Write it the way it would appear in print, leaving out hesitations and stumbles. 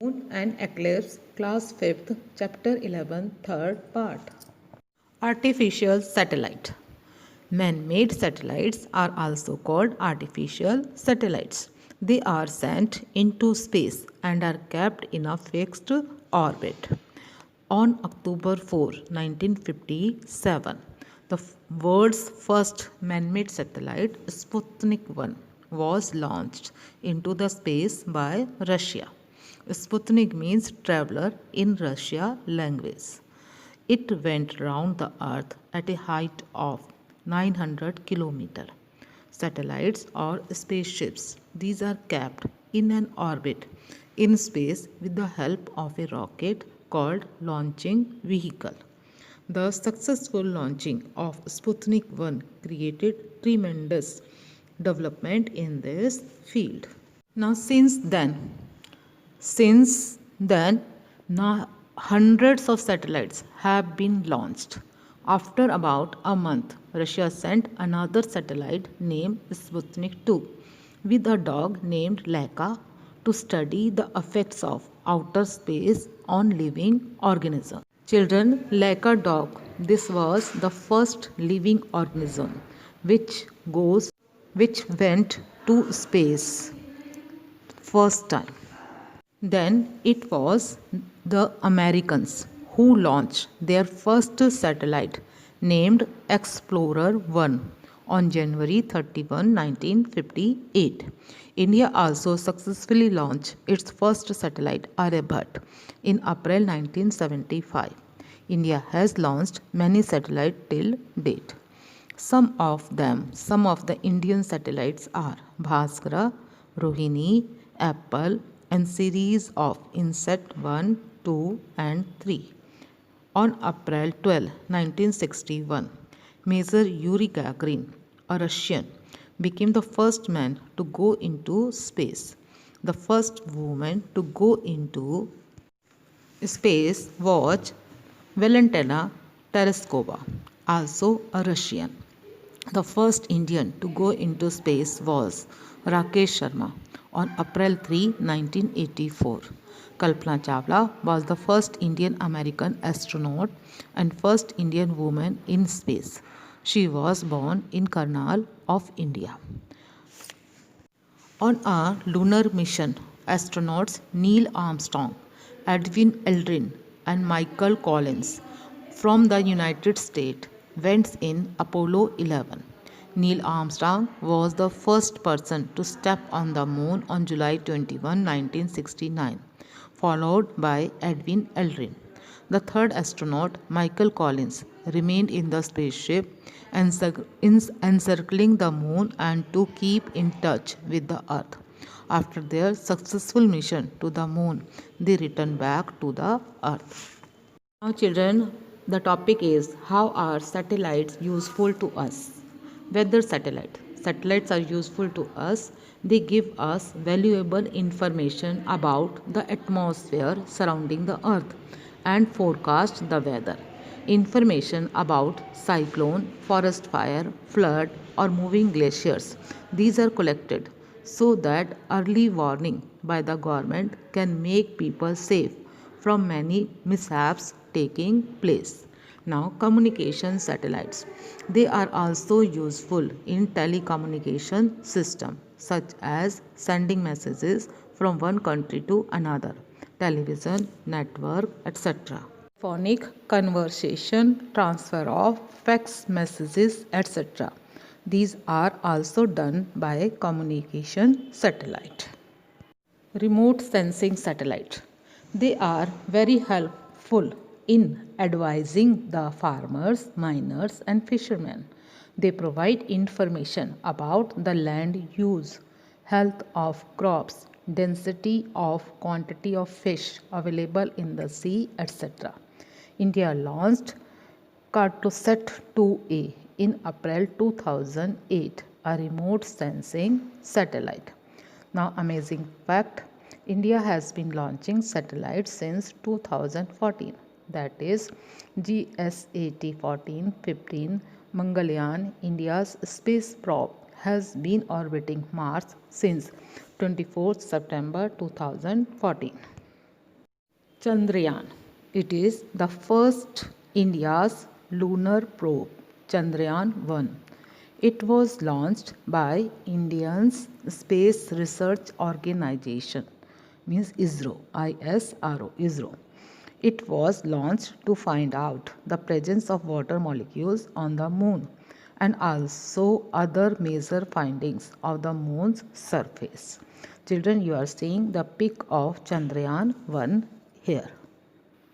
Moon and Eclipse, Class 5th, Chapter 11, 3rd Part. Artificial Satellite. Man made satellites are also called artificial satellites. They are sent into space and are kept in a fixed orbit. On October 4, 1957, the world's first man made satellite, Sputnik 1, was launched into the space by Russia. Sputnik means traveler in Russia language. It went round the earth at a height of 900 kilometers. Satellites or spaceships, these are kept in an orbit in space with the help of a rocket called launching vehicle. The successful launching of Sputnik 1 created tremendous development in this field. Now since then, now hundreds of satellites have been launched. After about a month, Russia sent another satellite named Sputnik 2 with a dog named Laika to study the effects of outer space on living organisms. Children, Laika dog, this was the first living organism which goes which went to space first time. Then it was the Americans who launched their first satellite named Explorer 1 on January 31, 1958. India also successfully launched its first satellite Aryabhat in April 1975. India has launched many satellites till date. Some of the Indian satellites are Bhaskara, Rohini, Apple, and series of Inset 1, 2, and 3. On April 12, 1961, Major Yuri Gagarin, a Russian, became the first man to go into space. The first woman to go into space was Valentina Tereshkova, also a Russian. The first Indian to go into space was Rakesh Sharma on April 3, 1984. Kalpana Chawla was the first Indian American astronaut and first Indian woman in space. She was born in Karnal of India. On a lunar mission, astronauts Neil Armstrong, Edwin Aldrin, and Michael Collins from the United States went in Apollo 11. Neil Armstrong was the first person to step on the moon on July 21, 1969, followed by Edwin Aldrin. The third astronaut, Michael Collins, remained in the spaceship encircling the moon and to keep in touch with the earth. After their successful mission to the moon, they returned back to the earth. Now, children, the topic is how are satellites useful to us? Weather satellite. Satellites are useful to us. They give us valuable information about the atmosphere surrounding the earth and forecast the weather. Information about cyclone, forest fire, flood, or moving glaciers. These are collected so that early warning by the government can make people safe from many mishaps taking place. Now, communication satellites. They are also useful in telecommunication system such as sending messages from one country to another, television, network, etc. Phonic conversation, transfer of fax messages, etc. These are also done by communication satellite. Remote sensing satellite. They are very helpful in advising the farmers, miners, and fishermen. They provide information about the land use, health of crops, density of quantity of fish available in the sea, etc. India launched Cartosat 2A in April 2008, a remote sensing satellite. Now, amazing fact, India has been launching satellites since 2014, that is GSAT 14-15 Mangalyaan. India's space probe has been orbiting Mars since 24 September 2014. Chandrayaan. It is the first India's lunar probe, Chandrayaan 1. It was launched by India's Space Research Organization, means ISRO. It was launched to find out the presence of water molecules on the moon and also other major findings of the moon's surface. Children, you are seeing the pic of Chandrayaan 1 here.